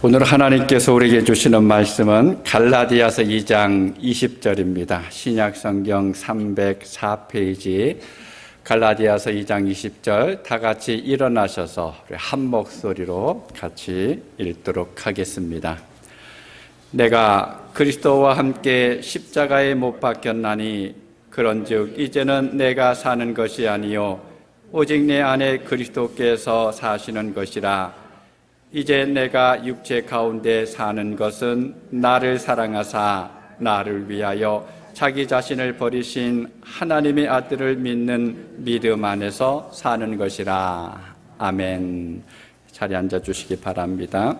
오늘 하나님께서 우리에게 주시는 말씀은 갈라디아서 2장 20절입니다. 신약성경 304페이지 갈라디아서 2장 20절 다 같이 일어나셔서 한 목소리로 같이 읽도록 하겠습니다. 내가 그리스도와 함께 십자가에 못 박혔나니 그런즉 이제는 내가 사는 것이 아니요 오직 내 안에 그리스도께서 사시는 것이라. 이제 내가 육체 가운데 사는 것은 나를 사랑하사 나를 위하여 자기 자신을 버리신 하나님의 아들을 믿는 믿음 안에서 사는 것이라. 아멘. 자리에 앉아 주시기 바랍니다.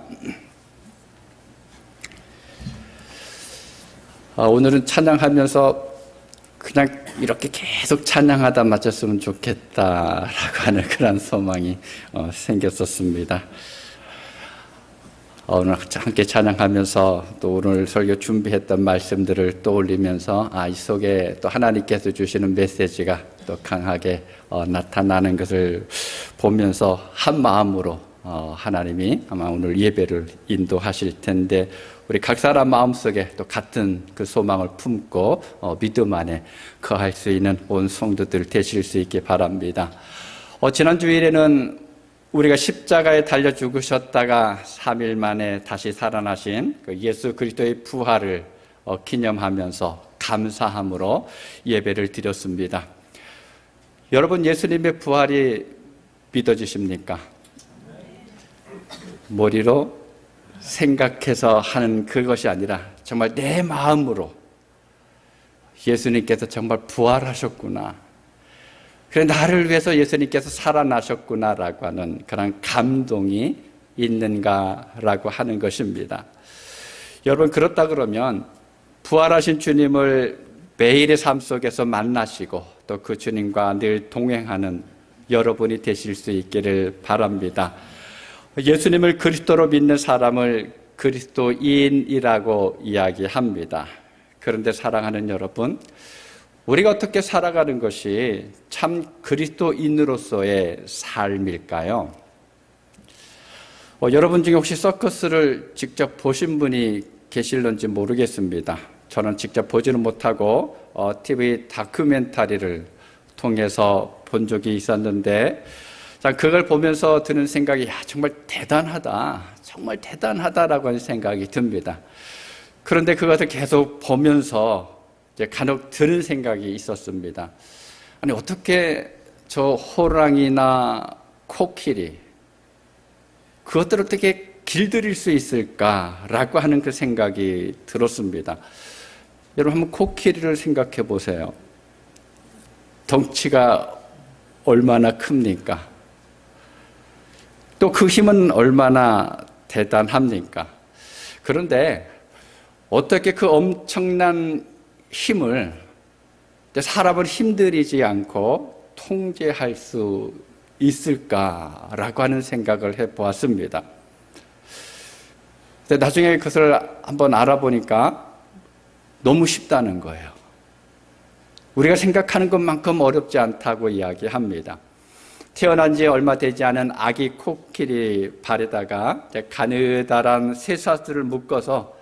오늘은 찬양하면서 그냥 이렇게 계속 찬양하다 마쳤으면 좋겠다라고 하는 그런 소망이 생겼었습니다. 오늘 함께 찬양하면서 또 오늘 설교 준비했던 말씀들을 떠올리면서 이 속에 또 하나님께서 주시는 메시지가 또 강하게 나타나는 것을 보면서 한 마음으로 하나님이 아마 오늘 예배를 인도하실 텐데 우리 각 사람 마음속에 또 같은 그 소망을 품고 믿음 안에 거할 수 있는 온 성도들 되실 수 있게 바랍니다. 지난 주일에는 우리가 십자가에 달려 죽으셨다가 3일 만에 다시 살아나신 그 예수 그리스도의 부활을 기념하면서 감사함으로 예배를 드렸습니다. 여러분, 예수님의 부활이 믿어지십니까? 머리로 생각해서 하는 그것이 아니라 정말 내 마음으로 예수님께서 정말 부활하셨구나, 그래 나를 위해서 예수님께서 살아나셨구나라고 하는 그런 감동이 있는가라고 하는 것입니다. 여러분, 그렇다 그러면 부활하신 주님을 매일의 삶 속에서 만나시고 또 그 주님과 늘 동행하는 여러분이 되실 수 있기를 바랍니다. 예수님을 그리스도로 믿는 사람을 그리스도인이라고 이야기합니다. 그런데 사랑하는 여러분, 우리가 어떻게 살아가는 것이 참 그리스도인으로서의 삶일까요? 여러분 중에 혹시 서커스를 직접 보신 분이 계실런지 모르겠습니다. 저는 직접 보지는 못하고 TV 다큐멘터리를 통해서 본 적이 있었는데 그걸 보면서 드는 생각이 정말 대단하다, 정말 대단하다라고 하는 생각이 듭니다. 그런데 그것을 계속 보면서 간혹 드는 생각이 있었습니다. 아니, 어떻게 저 호랑이나 코끼리 그것들을 어떻게 길들일 수 있을까라고 하는 그 생각이 들었습니다. 여러분, 한번 코끼리를 생각해 보세요. 덩치가 얼마나 큽니까? 또 그 힘은 얼마나 대단합니까? 그런데 어떻게 그 엄청난 힘을 사람을 힘들이지 않고 통제할 수 있을까라고 하는 생각을 해보았습니다. 근데 나중에 그것을 한번 알아보니까 너무 쉽다는 거예요. 우리가 생각하는 것만큼 어렵지 않다고 이야기합니다. 태어난 지 얼마 되지 않은 아기 코끼리 발에다가 가느다란 쇠사슬을 묶어서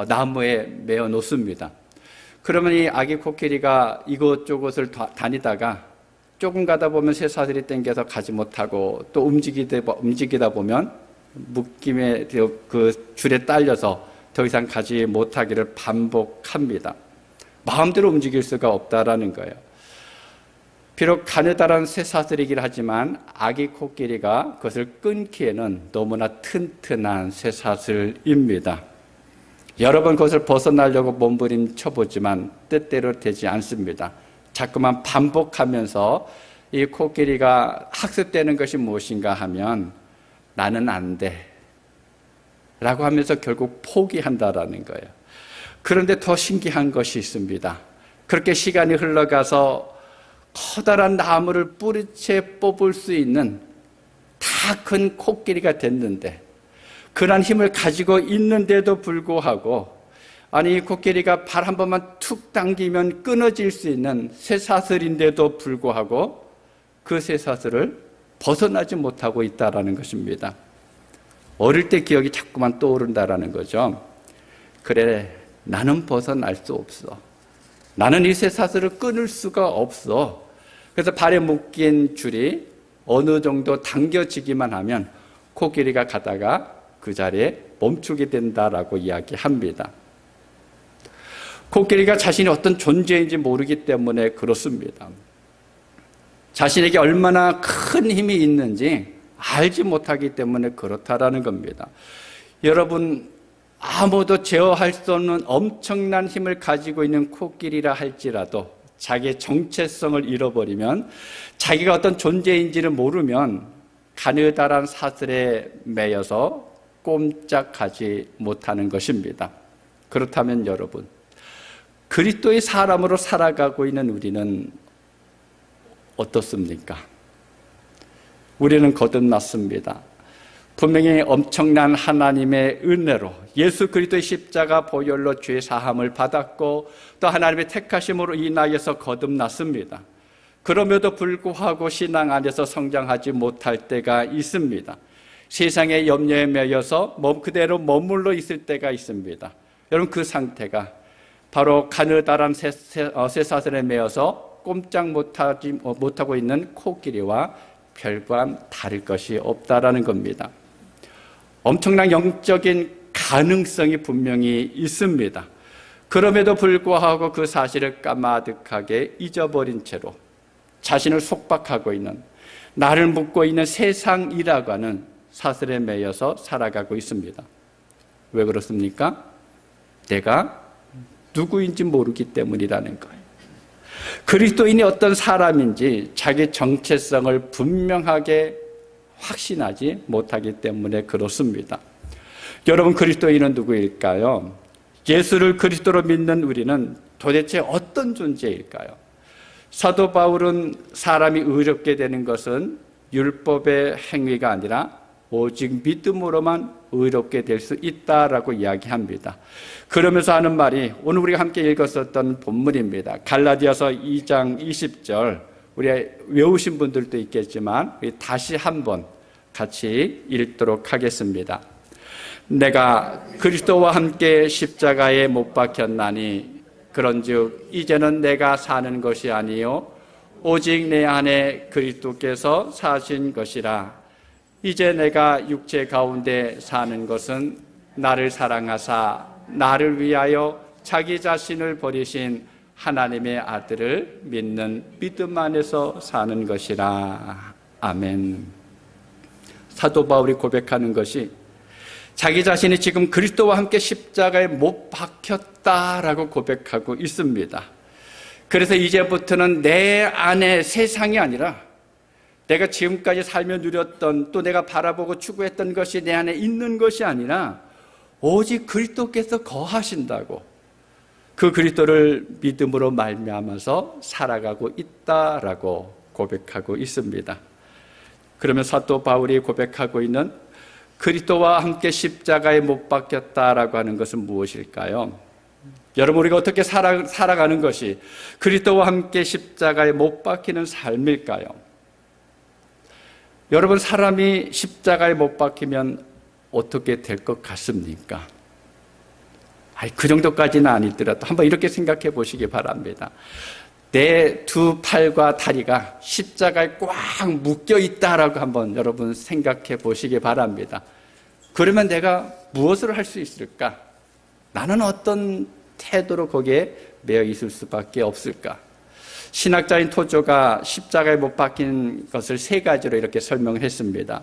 나무에 메어 놓습니다. 그러면 이 아기 코끼리가 이곳저곳을 다니다가 조금 가다 보면 쇠사슬이 당겨서 가지 못하고 또 움직이다 보면 묶임의 그 줄에 딸려서 더 이상 가지 못하기를 반복합니다. 마음대로 움직일 수가 없다라는 거예요. 비록 가느다란 쇠사슬이긴 하지만 아기 코끼리가 그것을 끊기에는 너무나 튼튼한 쇠사슬입니다. 여러 번 그것을 벗어나려고 몸부림쳐보지만 뜻대로 되지 않습니다. 자꾸만 반복하면서 이 코끼리가 학습되는 것이 무엇인가 하면 나는 안 돼 라고 하면서 결국 포기한다라는 거예요. 그런데 더 신기한 것이 있습니다. 그렇게 시간이 흘러가서 커다란 나무를 뿌리채 뽑을 수 있는 다 큰 코끼리가 됐는데, 그런 힘을 가지고 있는데도 불구하고 아니 코끼리가 발 한 번만 툭 당기면 끊어질 수 있는 쇠사슬인데도 불구하고 그 쇠사슬을 벗어나지 못하고 있다는 것입니다. 어릴 때 기억이 자꾸만 떠오른다라는 거죠. 그래, 나는 벗어날 수 없어. 나는 이 쇠사슬을 끊을 수가 없어. 그래서 발에 묶인 줄이 어느 정도 당겨지기만 하면 코끼리가 가다가 그 자리에 멈추게 된다라고 이야기합니다. 코끼리가 자신이 어떤 존재인지 모르기 때문에 그렇습니다. 자신에게 얼마나 큰 힘이 있는지 알지 못하기 때문에 그렇다라는 겁니다. 여러분, 아무도 제어할 수 없는 엄청난 힘을 가지고 있는 코끼리라 할지라도 자기의 정체성을 잃어버리면, 자기가 어떤 존재인지를 모르면 가느다란 사슬에 매여서 꼼짝하지 못하는 것입니다. 그렇다면 여러분, 그리스도의 사람으로 살아가고 있는 우리는 어떻습니까? 우리는 거듭났습니다. 분명히 엄청난 하나님의 은혜로 예수 그리스도의 십자가 보혈로 죄 사함을 받았고 또 하나님의 택하심으로 인하여서 거듭났습니다. 그럼에도 불구하고 신앙 안에서 성장하지 못할 때가 있습니다. 세상의 염려에 매여서 그대로 머물러 있을 때가 있습니다. 여러분, 그 상태가 바로 가느다란 쇠사슬에 매여서 꼼짝 못하고 있는 코끼리와 별반 다를 것이 없다라는 겁니다. 엄청난 영적인 가능성이 분명히 있습니다. 그럼에도 불구하고 그 사실을 까마득하게 잊어버린 채로 자신을 속박하고 있는, 나를 묶고 있는 세상이라고 하는 사슬에 매여서 살아가고 있습니다. 왜 그렇습니까? 내가 누구인지 모르기 때문이라는 거예요. 그리스도인이 어떤 사람인지 자기 정체성을 분명하게 확신하지 못하기 때문에 그렇습니다. 여러분, 그리스도인은 누구일까요? 예수를 그리스도로 믿는 우리는 도대체 어떤 존재일까요? 사도 바울은 사람이 의롭게 되는 것은 율법의 행위가 아니라 오직 믿음으로만 의롭게 될 수 있다라고 이야기합니다. 그러면서 하는 말이 오늘 우리가 함께 읽었었던 본문입니다. 갈라디아서 2장 20절, 우리 외우신 분들도 있겠지만 우리 다시 한번 같이 읽도록 하겠습니다. 내가 그리스도와 함께 십자가에 못 박혔나니 그런즉 이제는 내가 사는 것이 아니요 오직 내 안에 그리스도께서 사신 것이라. 이제 내가 육체 가운데 사는 것은 나를 사랑하사 나를 위하여 자기 자신을 버리신 하나님의 아들을 믿는 믿음 안에서 사는 것이라. 아멘. 사도 바울이 고백하는 것이 자기 자신이 지금 그리스도와 함께 십자가에 못 박혔다라고 고백하고 있습니다. 그래서 이제부터는 내 안에 세상이 아니라 내가 지금까지 살며 누렸던, 또 내가 바라보고 추구했던 것이 내 안에 있는 것이 아니라 오직 그리스도께서 거하신다고, 그 그리스도를 믿음으로 말미암아서 살아가고 있다라고 고백하고 있습니다. 그러면 사도 바울이 고백하고 있는 그리스도와 함께 십자가에 못 박혔다라고 하는 것은 무엇일까요? 여러분, 우리가 어떻게 살아가는 것이 그리스도와 함께 십자가에 못 박히는 삶일까요? 여러분, 사람이 십자가에 못 박히면 어떻게 될 것 같습니까? 그 정도까지는 아니더라도 한번 이렇게 생각해 보시기 바랍니다. 내 두 팔과 다리가 십자가에 꽉 묶여 있다라고 한번 여러분 생각해 보시기 바랍니다. 그러면 내가 무엇을 할 수 있을까? 나는 어떤 태도로 거기에 매여 있을 수밖에 없을까? 신학자인 토조가 십자가에 못 박힌 것을 세 가지로 이렇게 설명을 했습니다.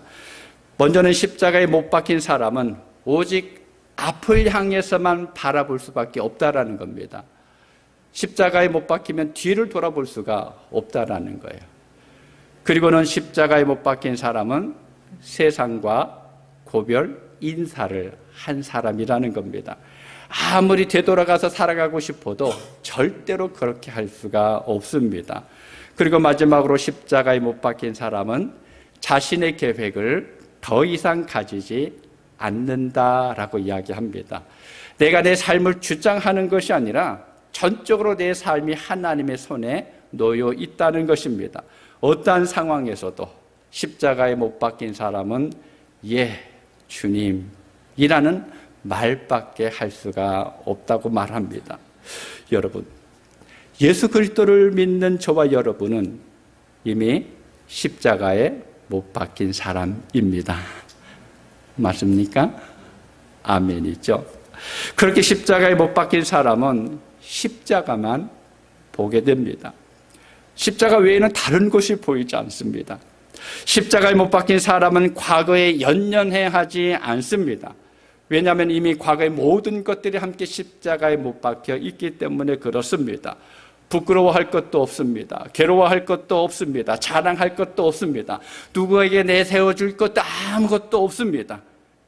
먼저는 십자가에 못 박힌 사람은 오직 앞을 향해서만 바라볼 수밖에 없다라는 겁니다. 십자가에 못 박히면 뒤를 돌아볼 수가 없다라는 거예요. 그리고는 십자가에 못 박힌 사람은 세상과 고별 인사를 한 사람이라는 겁니다. 아무리 되돌아가서 살아가고 싶어도 절대로 그렇게 할 수가 없습니다. 그리고 마지막으로 십자가에 못 박힌 사람은 자신의 계획을 더 이상 가지지 않는다라고 이야기합니다. 내가 내 삶을 주장하는 것이 아니라 전적으로 내 삶이 하나님의 손에 놓여 있다는 것입니다. 어떠한 상황에서도 십자가에 못 박힌 사람은 주님이라는 말밖에 할 수가 없다고 말합니다. 여러분, 예수 그리스도를 믿는 저와 여러분은 이미 십자가에 못 박힌 사람입니다. 맞습니까? 아멘이죠. 그렇게 십자가에 못 박힌 사람은 십자가만 보게 됩니다. 십자가 외에는 다른 것이 보이지 않습니다. 십자가에 못 박힌 사람은 과거에 연연해하지 않습니다. 왜냐하면 이미 과거의 모든 것들이 함께 십자가에 못 박혀 있기 때문에 그렇습니다. 부끄러워할 것도 없습니다. 괴로워할 것도 없습니다. 자랑할 것도 없습니다. 누구에게 내세워줄 것도 아무것도 없습니다.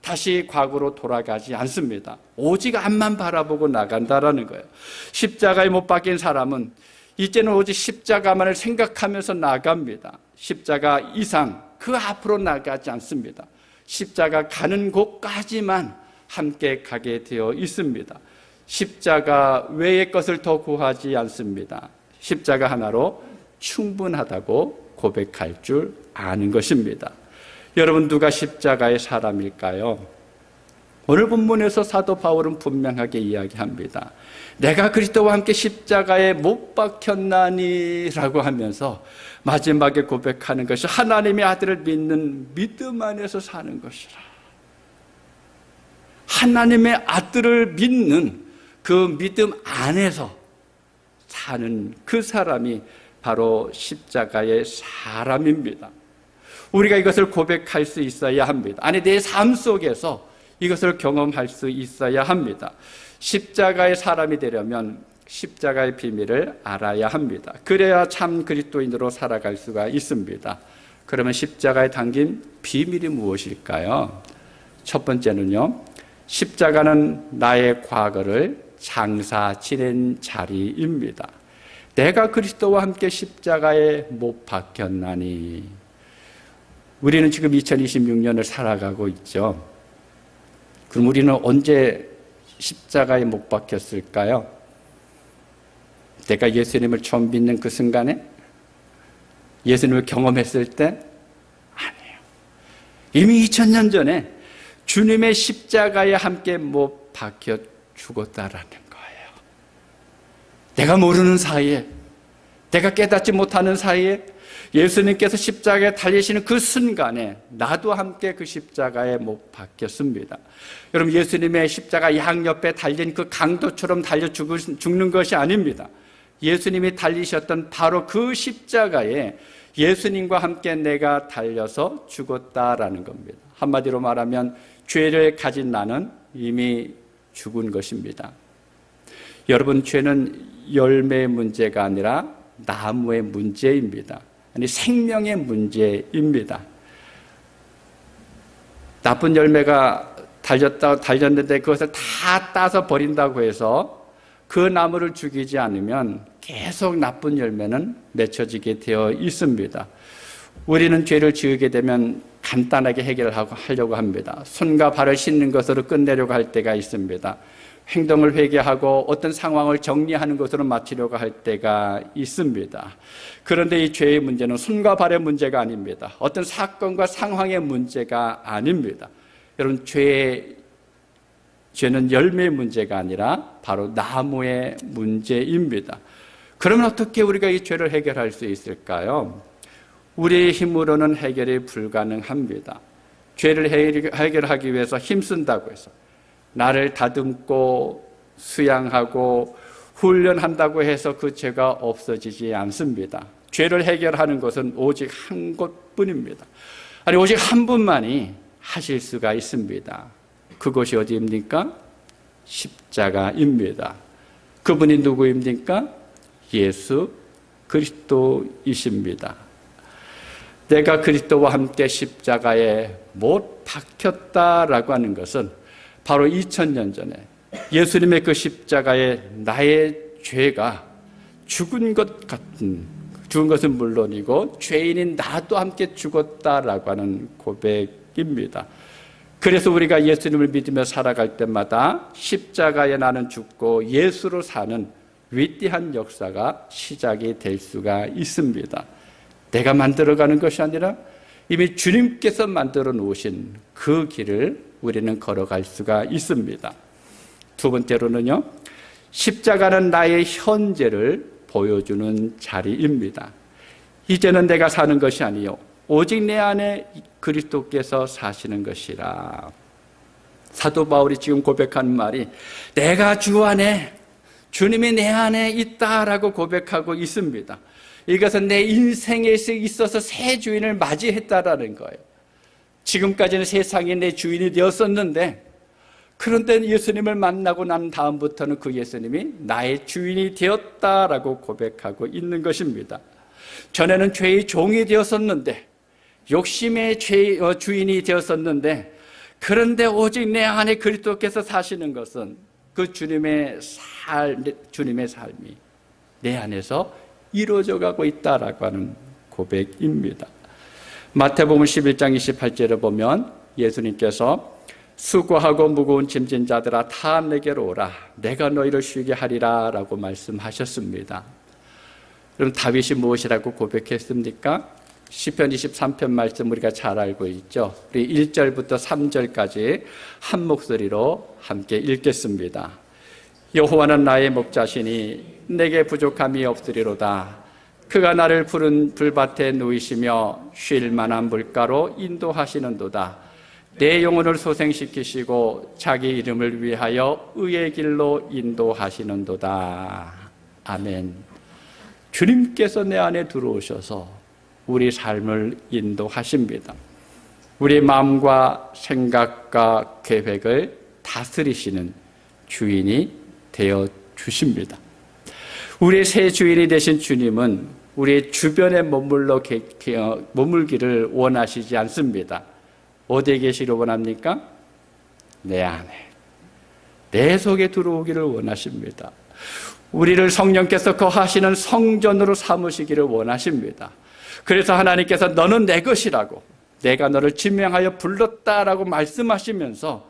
다시 과거로 돌아가지 않습니다. 오직 앞만 바라보고 나간다라는 거예요. 십자가에 못 박힌 사람은 이제는 오직 십자가만을 생각하면서 나갑니다. 십자가 이상 그 앞으로 나가지 않습니다. 십자가 가는 곳까지만 함께 가게 되어 있습니다. 십자가 외의 것을 더 구하지 않습니다. 십자가 하나로 충분하다고 고백할 줄 아는 것입니다. 여러분, 누가 십자가의 사람일까요? 오늘 본문에서 사도 바울은 분명하게 이야기합니다. 내가 그리스도와 함께 십자가에 못 박혔나니 라고 하면서 마지막에 고백하는 것이 하나님의 아들을 믿는 믿음 안에서 사는 것이라. 하나님의 아들을 믿는 그 믿음 안에서 사는 그 사람이 바로 십자가의 사람입니다. 우리가 이것을 고백할 수 있어야 합니다. 아니, 내 삶 속에서 이것을 경험할 수 있어야 합니다. 십자가의 사람이 되려면 십자가의 비밀을 알아야 합니다. 그래야 참 그리스도인으로 살아갈 수가 있습니다. 그러면 십자가에 담긴 비밀이 무엇일까요? 첫 번째는요, 십자가는 나의 과거를 장사 지낸 자리입니다. 내가 그리스도와 함께 십자가에 못 박혔나니. 우리는 지금 2026년을 살아가고 있죠. 그럼 우리는 언제 십자가에 못 박혔을까요? 내가 예수님을 처음 믿는 그 순간에? 예수님을 경험했을 때? 아니에요. 이미 2000년 전에 주님의 십자가에 함께 못 박혀 죽었다라는 거예요. 내가 모르는 사이에, 내가 깨닫지 못하는 사이에 예수님께서 십자가에 달리시는 그 순간에 나도 함께 그 십자가에 못 박혔습니다. 여러분, 예수님의 십자가 양옆에 달린 그 강도처럼 달려 죽는 것이 아닙니다. 예수님이 달리셨던 바로 그 십자가에 예수님과 함께 내가 달려서 죽었다라는 겁니다. 한마디로 말하면 죄를 가진 나는 이미 죽은 것입니다. 여러분, 죄는 열매의 문제가 아니라 나무의 문제입니다. 아니, 생명의 문제입니다. 나쁜 열매가 달렸는데 그것을 다 따서 버린다고 해서 그 나무를 죽이지 않으면 계속 나쁜 열매는 맺혀지게 되어 있습니다. 우리는 죄를 지으게 되면 간단하게 해결하려고 합니다. 손과 발을 씻는 것으로 끝내려고 할 때가 있습니다. 행동을 회개하고 어떤 상황을 정리하는 것으로 마치려고 할 때가 있습니다. 그런데 이 죄의 문제는 손과 발의 문제가 아닙니다. 어떤 사건과 상황의 문제가 아닙니다. 여러분, 죄는 열매의 문제가 아니라 바로 나무의 문제입니다. 그러면 어떻게 우리가 이 죄를 해결할 수 있을까요? 우리의 힘으로는 해결이 불가능합니다. 죄를 해결하기 위해서 힘쓴다고 해서 나를 다듬고 수양하고 훈련한다고 해서 그 죄가 없어지지 않습니다. 죄를 해결하는 것은 오직 한 곳뿐입니다. 아니, 오직 한 분만이 하실 수가 있습니다. 그것이 어디입니까? 십자가입니다. 그분이 누구입니까? 예수 그리스도이십니다. 내가 그리스도와 함께 십자가에 못 박혔다라고 하는 것은 바로 2000년 전에 예수님의 그 십자가에 나의 죄가 죽은 것은 물론이고 죄인인 나도 함께 죽었다라고 하는 고백입니다. 그래서 우리가 예수님을 믿으며 살아갈 때마다 십자가에 나는 죽고 예수로 사는 위대한 역사가 시작이 될 수가 있습니다. 내가 만들어가는 것이 아니라 이미 주님께서 만들어 놓으신 그 길을 우리는 걸어갈 수가 있습니다. 두 번째로는요, 십자가는 나의 현재를 보여주는 자리입니다. 이제는 내가 사는 것이 아니요 오직 내 안에 그리스도께서 사시는 것이라. 사도 바울이 지금 고백하는 말이 내가 주 안에, 주님이 내 안에 있다라고 고백하고 있습니다. 이것은 내 인생에 있어서 새 주인을 맞이했다라는 거예요. 지금까지는 세상이 내 주인이 되었었는데, 그런데 예수님을 만나고 난 다음부터는 그 예수님이 나의 주인이 되었다라고 고백하고 있는 것입니다. 전에는 죄의 종이 되었었는데, 욕심의 주인이 되었었는데, 그런데 오직 내 안에 그리스도께서 사시는 것은 그 주님의 삶이 내 안에서 이루어져 가고 있다라고 하는 고백입니다. 마태복음 11장 28절에 보면 예수님께서 수고하고 무거운 짐진 자들아 다 내게로 오라 내가 너희를 쉬게 하리라 라고 말씀하셨습니다. 그럼 다윗이 무엇이라고 고백했습니까? 시편 23편 말씀 우리가 잘 알고 있죠. 우리 1절부터 3절까지 한 목소리로 함께 읽겠습니다. 여호와는 나의 목자시니 내게 부족함이 없으리로다. 그가 나를 푸른 불밭에 누이시며 쉴 만한 물가로 인도하시는도다. 내 영혼을 소생시키시고 자기 이름을 위하여 의의 길로 인도하시는도다. 아멘. 주님께서 내 안에 들어오셔서 우리 삶을 인도하십니다. 우리 마음과 생각과 계획을 다스리시는 주인이 되어 주십니다. 우리의 새 주인이 되신 주님은 우리의 주변에 머물기를 원하시지 않습니다. 어디에 계시기를 원합니까? 내 안에, 내 속에 들어오기를 원하십니다. 우리를 성령께서 거하시는 성전으로 삼으시기를 원하십니다. 그래서 하나님께서 너는 내 것이라고, 내가 너를 지명하여 불렀다라고 말씀하시면서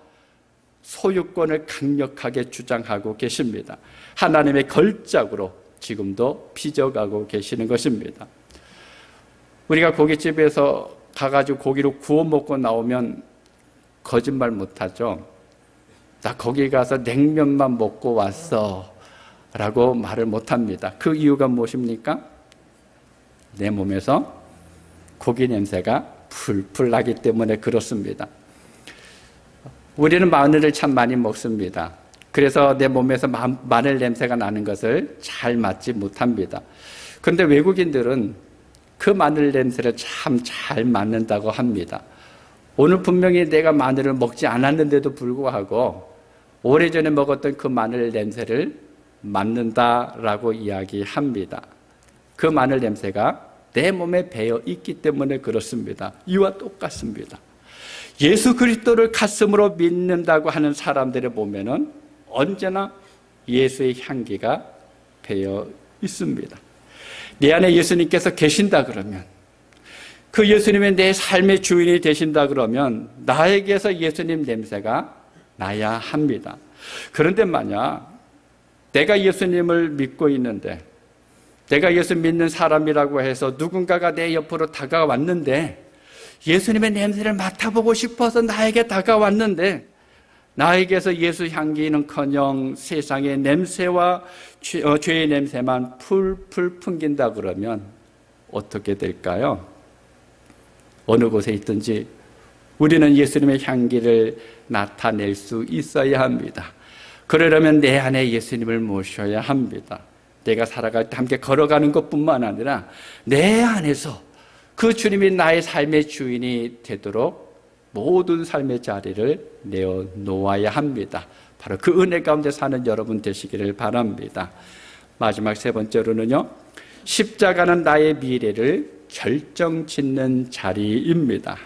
소유권을 강력하게 주장하고 계십니다. 하나님의 걸작으로 지금도 빚어가고 계시는 것입니다. 우리가 고깃집에서 가가지고 고기를 구워 먹고 나오면 거짓말 못하죠. 나 거기 가서 냉면만 먹고 왔어 라고 말을 못합니다. 그 이유가 무엇입니까? 내 몸에서 고기 냄새가 풀풀 나기 때문에 그렇습니다. 우리는 마늘을 참 많이 먹습니다. 그래서 내 몸에서 마늘 냄새가 나는 것을 잘 맡지 못합니다. 그런데 외국인들은 그 마늘 냄새를 참 잘 맡는다고 합니다. 오늘 분명히 내가 마늘을 먹지 않았는데도 불구하고 오래전에 먹었던 그 마늘 냄새를 맡는다라고 이야기합니다. 그 마늘 냄새가 내 몸에 배어 있기 때문에 그렇습니다. 이와 똑같습니다. 예수 그리스도를 가슴으로 믿는다고 하는 사람들의 몸에는 언제나 예수의 향기가 배어 있습니다. 내 안에 예수님께서 계신다 그러면, 그 예수님이 내 삶의 주인이 되신다 그러면 나에게서 예수님 냄새가 나야 합니다. 그런데 만약 내가 예수님을 믿고 있는데, 내가 예수 믿는 사람이라고 해서 누군가가 내 옆으로 다가왔는데, 예수님의 냄새를 맡아보고 싶어서 나에게 다가왔는데, 나에게서 예수 향기는커녕 세상의 냄새와 죄의 냄새만 풀풀 풍긴다 그러면 어떻게 될까요? 어느 곳에 있든지 우리는 예수님의 향기를 나타낼 수 있어야 합니다. 그러려면 내 안에 예수님을 모셔야 합니다. 내가 살아갈 때 함께 걸어가는 것뿐만 아니라 내 안에서 그 주님이 나의 삶의 주인이 되도록 모든 삶의 자리를 내어놓아야 합니다. 바로 그 은혜 가운데 사는 여러분 되시기를 바랍니다. 마지막 세 번째로는요, 십자가는 나의 미래를 결정짓는 자리입니다.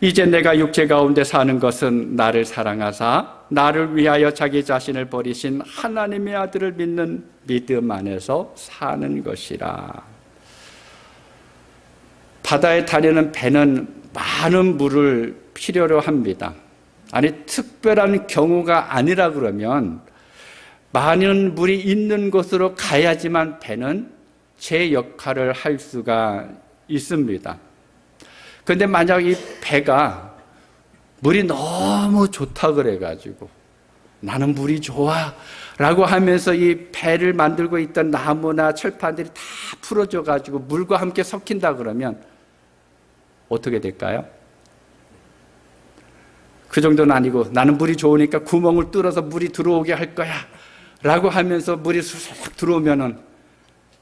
이제 내가 육체 가운데 사는 것은 나를 사랑하사 나를 위하여 자기 자신을 버리신 하나님의 아들을 믿는 믿음 안에서 사는 것이라. 바다에 다니는 배는 많은 물을 필요로 합니다. 아니, 특별한 경우가 아니라 그러면 많은 물이 있는 곳으로 가야지만 배는 제 역할을 할 수가 있습니다. 그런데 만약 이 배가 물이 너무 좋다 그래가지고 나는 물이 좋아 라고 하면서 이 배를 만들고 있던 나무나 철판들이 다 풀어져 가지고 물과 함께 섞인다 그러면 어떻게 될까요? 그 정도는 아니고 나는 물이 좋으니까 구멍을 뚫어서 물이 들어오게 할 거야 라고 하면서 물이 쑥 들어오면은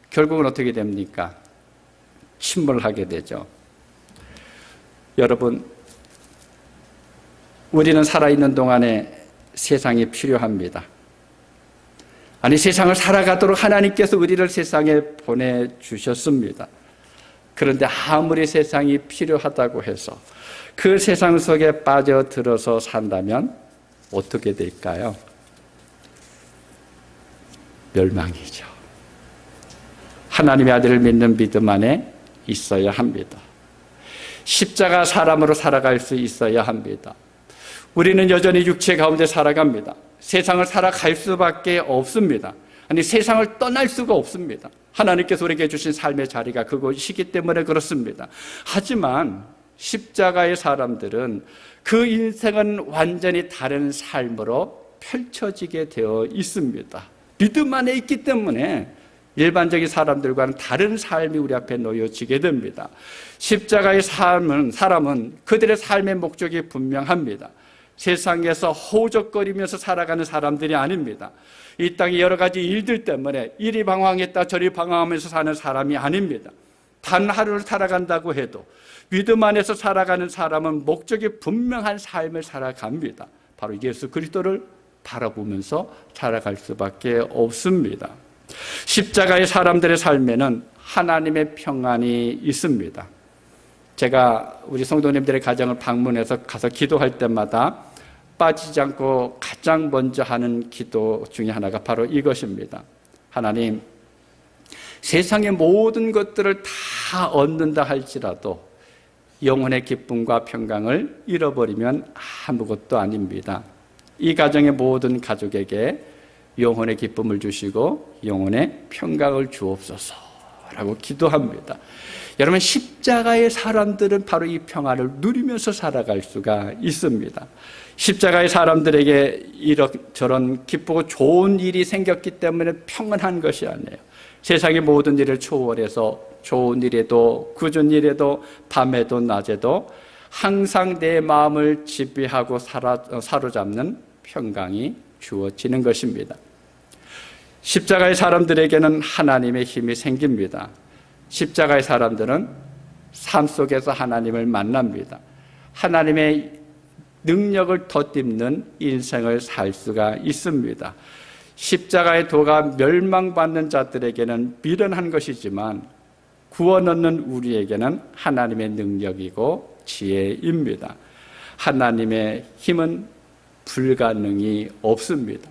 결국은 어떻게 됩니까? 침몰하게 되죠. 여러분, 우리는 살아있는 동안에 세상이 필요합니다. 아니, 세상을 살아가도록 하나님께서 우리를 세상에 보내주셨습니다. 그런데 아무리 세상이 필요하다고 해서 그 세상 속에 빠져들어서 산다면 어떻게 될까요? 멸망이죠. 하나님의 아들을 믿는 믿음 안에 있어야 합니다. 십자가 사람으로 살아갈 수 있어야 합니다. 우리는 여전히 육체 가운데 살아갑니다. 세상을 살아갈 수밖에 없습니다. 아니, 세상을 떠날 수가 없습니다. 하나님께서 우리에게 주신 삶의 자리가 그곳이기 때문에 그렇습니다. 하지만 십자가의 사람들은 그 인생은 완전히 다른 삶으로 펼쳐지게 되어 있습니다. 믿음 안에 있기 때문에 일반적인 사람들과는 다른 삶이 우리 앞에 놓여지게 됩니다. 십자가의 사람은 그들의 삶의 목적이 분명합니다. 세상에서 허우적거리면서 살아가는 사람들이 아닙니다. 이 땅의 여러 가지 일들 때문에 이리 방황했다 저리 방황하면서 사는 사람이 아닙니다. 단 하루를 살아간다고 해도 믿음 안에서 살아가는 사람은 목적이 분명한 삶을 살아갑니다. 바로 예수 그리스도를 바라보면서 살아갈 수밖에 없습니다. 십자가의 사람들의 삶에는 하나님의 평안이 있습니다. 제가 우리 성도님들의 가정을 방문해서 가서 기도할 때마다 빠지지 않고 가장 먼저 하는 기도 중에 하나가 바로 이것입니다. 하나님, 세상의 모든 것들을 다 얻는다 할지라도 영혼의 기쁨과 평강을 잃어버리면 아무것도 아닙니다. 이 가정의 모든 가족에게 영혼의 기쁨을 주시고 영혼의 평강을 주옵소서라고 기도합니다. 여러분, 십자가의 사람들은 바로 이 평안을 누리면서 살아갈 수가 있습니다. 십자가의 사람들에게 이런저런 기쁘고 좋은 일이 생겼기 때문에 평안한 것이 아니에요. 세상의 모든 일을 초월해서 좋은 일에도 굳은 일에도 밤에도 낮에도 항상 내 마음을 지배하고 사로잡는 평강이 주어지는 것입니다. 십자가의 사람들에게는 하나님의 힘이 생깁니다. 십자가의 사람들은 삶 속에서 하나님을 만납니다. 하나님의 능력을 덧입는 인생을 살 수가 있습니다. 십자가의 도가 멸망받는 자들에게는 미련한 것이지만 구원 얻는 우리에게는 하나님의 능력이고 지혜입니다. 하나님의 힘은 불가능이 없습니다.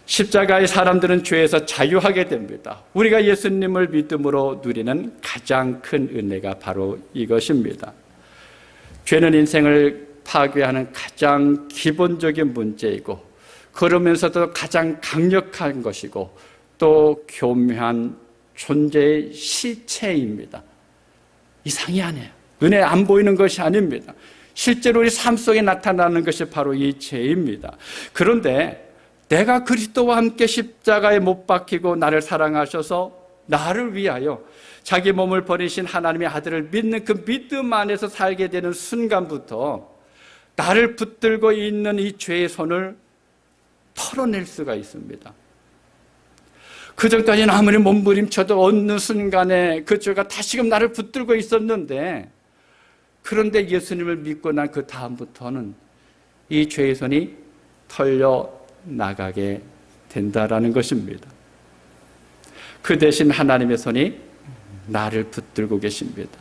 십자가의 사람들은 죄에서 자유하게 됩니다. 우리가 예수님을 믿음으로 누리는 가장 큰 은혜가 바로 이것입니다. 죄는 인생을 파괴하는 가장 기본적인 문제이고 그러면서도 가장 강력한 것이고 또 교묘한 존재의 실체입니다. 이상이 아니에요. 눈에 안 보이는 것이 아닙니다. 실제로 우리 삶 속에 나타나는 것이 바로 이 죄입니다. 그런데 내가 그리스도와 함께 십자가에 못 박히고 나를 사랑하셔서 나를 위하여 자기 몸을 버리신 하나님의 아들을 믿는 그 믿음 안에서 살게 되는 순간부터 나를 붙들고 있는 이 죄의 손을 털어낼 수가 있습니다. 그전까지는 아무리 몸부림쳐도 어느 순간에 그 죄가 다시금 나를 붙들고 있었는데 그런데 예수님을 믿고 난 그 다음부터는 이 죄의 손이 털려 나가게 된다라는 것입니다. 그 대신 하나님의 손이 나를 붙들고 계십니다.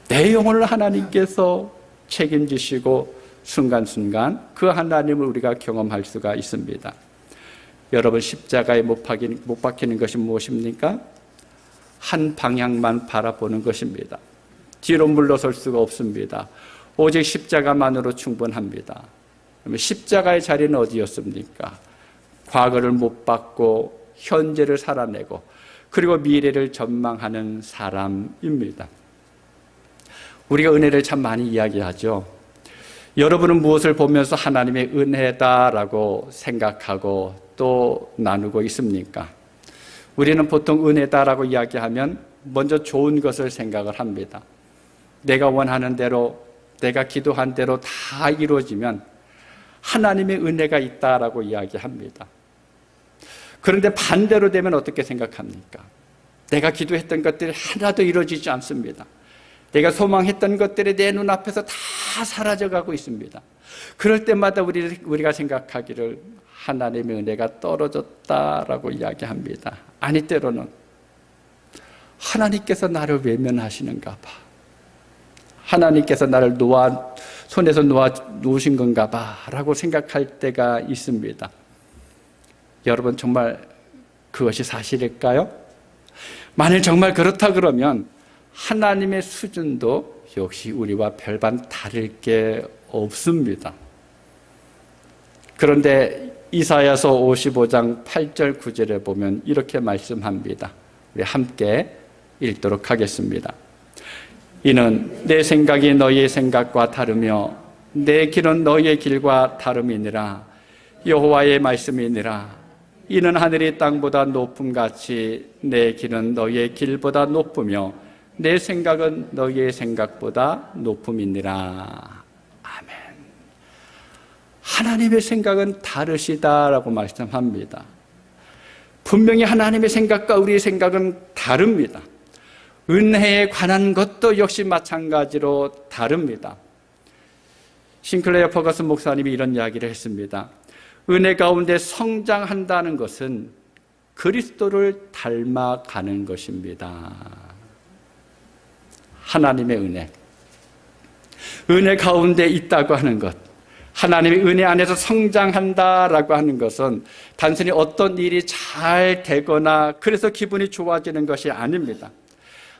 내 영혼을 하나님께서 책임지시고 순간순간 그 하나님을 우리가 경험할 수가 있습니다. 여러분, 십자가에 못 박히는 것이 무엇입니까? 한 방향만 바라보는 것입니다. 뒤로 물러설 수가 없습니다. 오직 십자가만으로 충분합니다. 그러면 십자가의 자리는 어디였습니까? 과거를 못 박고 현재를 살아내고 그리고 미래를 전망하는 사람입니다. 우리가 은혜를 참 많이 이야기하죠. 여러분은 무엇을 보면서 하나님의 은혜다라고 생각하고 또 나누고 있습니까? 우리는 보통 은혜다라고 이야기하면 먼저 좋은 것을 생각을 합니다. 내가 원하는 대로, 내가 기도한 대로 다 이루어지면 하나님의 은혜가 있다라고 이야기합니다. 그런데 반대로 되면 어떻게 생각합니까? 내가 기도했던 것들이 하나도 이루어지지 않습니다. 내가 소망했던 것들이 내 눈앞에서 다 사라져가고 있습니다. 그럴 때마다 우리가 생각하기를 하나님의 은혜가 떨어졌다라고 이야기합니다. 아니, 때로는 하나님께서 나를 외면하시는가 봐. 하나님께서 나를 손에서 놓으신 건가 봐 라고 생각할 때가 있습니다. 여러분, 정말 그것이 사실일까요? 만일 정말 그렇다 그러면 하나님의 수준도 역시 우리와 별반 다를 게 없습니다. 그런데 이사야서 55장 8절 9절에 보면 이렇게 말씀합니다. 우리 함께 읽도록 하겠습니다. 이는 내 생각이 너희의 생각과 다르며 내 길은 너희의 길과 다름이니라. 여호와의 말씀이니라. 이는 하늘이 땅보다 높음같이 내 길은 너희의 길보다 높으며 내 생각은 너희의 생각보다 높음이니라. 아멘. 하나님의 생각은 다르시다라고 말씀합니다. 분명히 하나님의 생각과 우리의 생각은 다릅니다. 은혜에 관한 것도 역시 마찬가지로 다릅니다. 싱클레어 퍼거슨 목사님이 이런 이야기를 했습니다. 은혜 가운데 성장한다는 것은 그리스도를 닮아가는 것입니다. 하나님의 은혜 가운데 있다고 하는 것, 하나님의 은혜 안에서 성장한다라고 하는 것은 단순히 어떤 일이 잘 되거나 그래서 기분이 좋아지는 것이 아닙니다.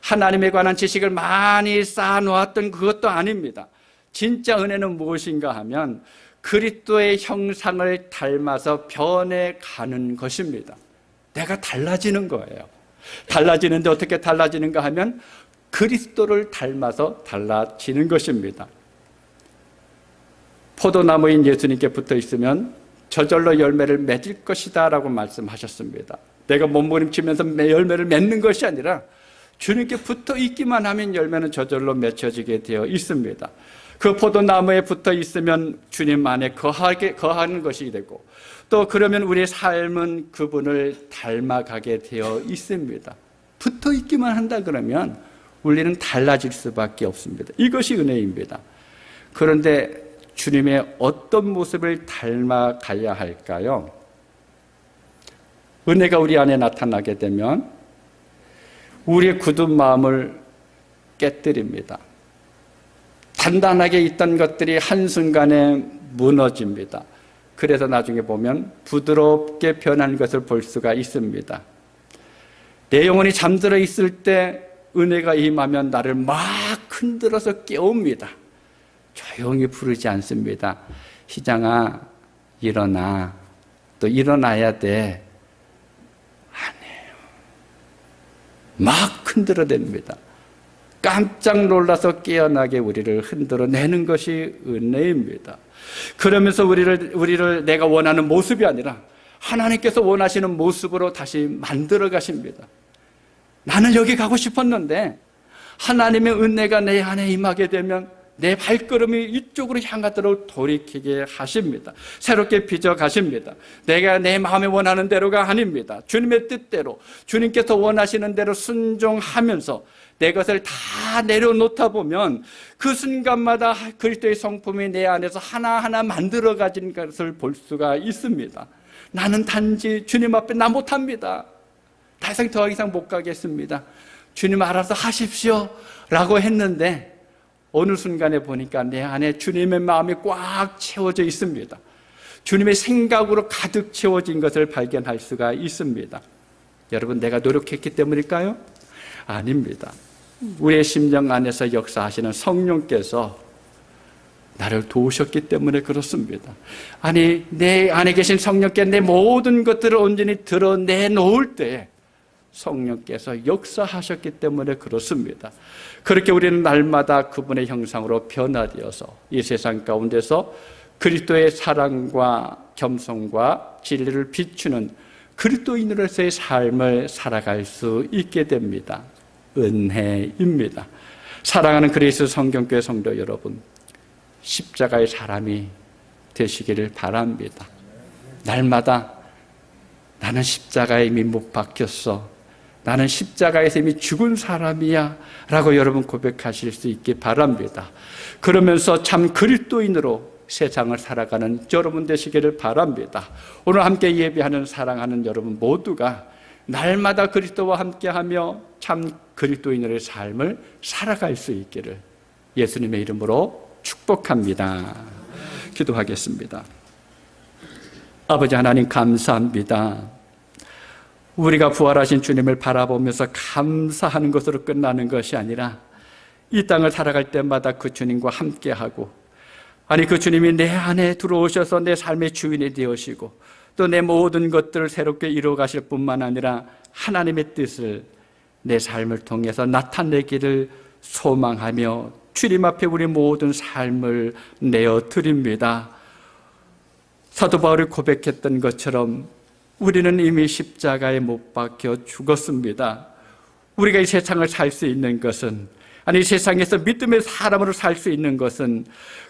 하나님에 관한 지식을 많이 쌓아놓았던 그것도 아닙니다. 진짜 은혜는 무엇인가 하면 그리스도의 형상을 닮아서 변해가는 것입니다. 내가 달라지는 거예요. 달라지는데 어떻게 달라지는가 하면 그리스도를 닮아서 달라지는 것입니다. 포도나무인 예수님께 붙어 있으면 저절로 열매를 맺을 것이다 라고 말씀하셨습니다. 내가 몸부림치면서 열매를 맺는 것이 아니라 주님께 붙어 있기만 하면 열매는 저절로 맺혀지게 되어 있습니다. 그 포도나무에 붙어 있으면 주님 안에 거하는 것이 되고 또 그러면 우리의 삶은 그분을 닮아가게 되어 있습니다. 붙어 있기만 한다 그러면 우리는 달라질 수밖에 없습니다. 이것이 은혜입니다. 그런데 주님의 어떤 모습을 닮아가야 할까요? 은혜가 우리 안에 나타나게 되면 우리의 굳은 마음을 깨뜨립니다. 단단하게 있던 것들이 한순간에 무너집니다. 그래서 나중에 보면 부드럽게 변한 것을 볼 수가 있습니다. 내 영혼이 잠들어 있을 때 은혜가 임하면 나를 막 흔들어서 깨웁니다. 조용히 부르지 않습니다. 희장아, 일어나. 또 일어나야 돼. 아니에요. 막 흔들어댑니다. 깜짝 놀라서 깨어나게 우리를 흔들어내는 것이 은혜입니다. 그러면서 우리를 내가 원하는 모습이 아니라 하나님께서 원하시는 모습으로 다시 만들어 가십니다. 나는 여기 가고 싶었는데 하나님의 은혜가 내 안에 임하게 되면 내 발걸음이 이쪽으로 향하도록 돌이키게 하십니다. 새롭게 빚어 가십니다. 내가 내 마음에 원하는 대로가 아닙니다. 주님의 뜻대로 주님께서 원하시는 대로 순종하면서 내 것을 다 내려놓다 보면 그 순간마다 그리스도의 성품이 내 안에서 하나하나 만들어 가진 것을 볼 수가 있습니다. 나는 단지 주님 앞에 나 못합니다. 더 이상 못 가겠습니다. 주님 알아서 하십시오 라고 했는데 어느 순간에 보니까 내 안에 주님의 마음이 꽉 채워져 있습니다. 주님의 생각으로 가득 채워진 것을 발견할 수가 있습니다. 여러분, 내가 노력했기 때문일까요? 아닙니다. 우리의 심령 안에서 역사하시는 성령께서 나를 도우셨기 때문에 그렇습니다. 아니, 내 안에 계신 성령께 내 모든 것들을 온전히 드러내놓을 때 성령께서 역사하셨기 때문에 그렇습니다. 그렇게 우리는 날마다 그분의 형상으로 변화되어서 이 세상 가운데서 그리스도의 사랑과 겸손과 진리를 비추는 그리스도인으로서의 삶을 살아갈 수 있게 됩니다. 은혜입니다. 사랑하는 그리스도 성경교회 성도 여러분, 십자가의 사람이 되시기를 바랍니다. 날마다 나는 십자가에 이미 못 박혔어, 나는 십자가에서 이미 죽은 사람이야 라고 여러분 고백하실 수 있기 바랍니다. 그러면서 참 그리스도인으로 세상을 살아가는 여러분 되시기를 바랍니다. 오늘 함께 예배하는 사랑하는 여러분 모두가 날마다 그리스도와 함께하며 참 그리스도인의 삶을 살아갈 수 있기를 예수님의 이름으로 축복합니다. 기도하겠습니다. 아버지 하나님 감사합니다. 우리가 부활하신 주님을 바라보면서 감사하는 것으로 끝나는 것이 아니라 이 땅을 살아갈 때마다 그 주님과 함께하고, 아니 그 주님이 내 안에 들어오셔서 내 삶의 주인이 되으시고 또 내 모든 것들을 새롭게 이루어 가실 뿐만 아니라 하나님의 뜻을 내 삶을 통해서 나타내기를 소망하며 주님 앞에 우리 모든 삶을 내어드립니다. 사도 바울이 고백했던 것처럼 우리는 이미 십자가에 못 박혀 죽었습니다. 우리가 이 세상을 살 수 있는 것은, 아니 이 세상에서 믿음의 사람으로 살 수 있는 것은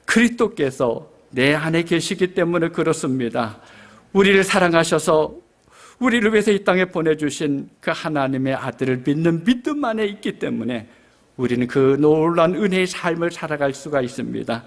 그리스도께서 내 안에 계시기 때문에 그렇습니다. 우리를 사랑하셔서 우리를 위해서 이 땅에 보내주신 그 하나님의 아들을 믿는 믿음 안에 있기 때문에 우리는 그 놀라운 은혜의 삶을 살아갈 수가 있습니다.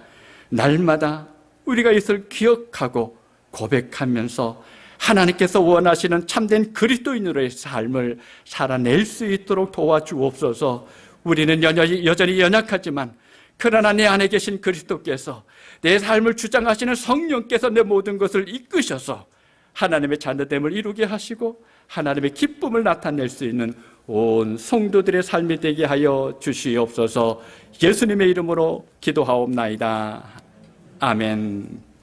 날마다 우리가 이것을 기억하고 고백하면서 하나님께서 원하시는 참된 그리스도인으로의 삶을 살아낼 수 있도록 도와주옵소서. 우리는 여전히 연약하지만 그러나 내 안에 계신 그리스도께서, 내 삶을 주장하시는 성령께서 내 모든 것을 이끄셔서 하나님의 자녀됨을 이루게 하시고 하나님의 기쁨을 나타낼 수 있는 온 성도들의 삶이 되게 하여 주시옵소서. 예수님의 이름으로 기도하옵나이다. 아멘.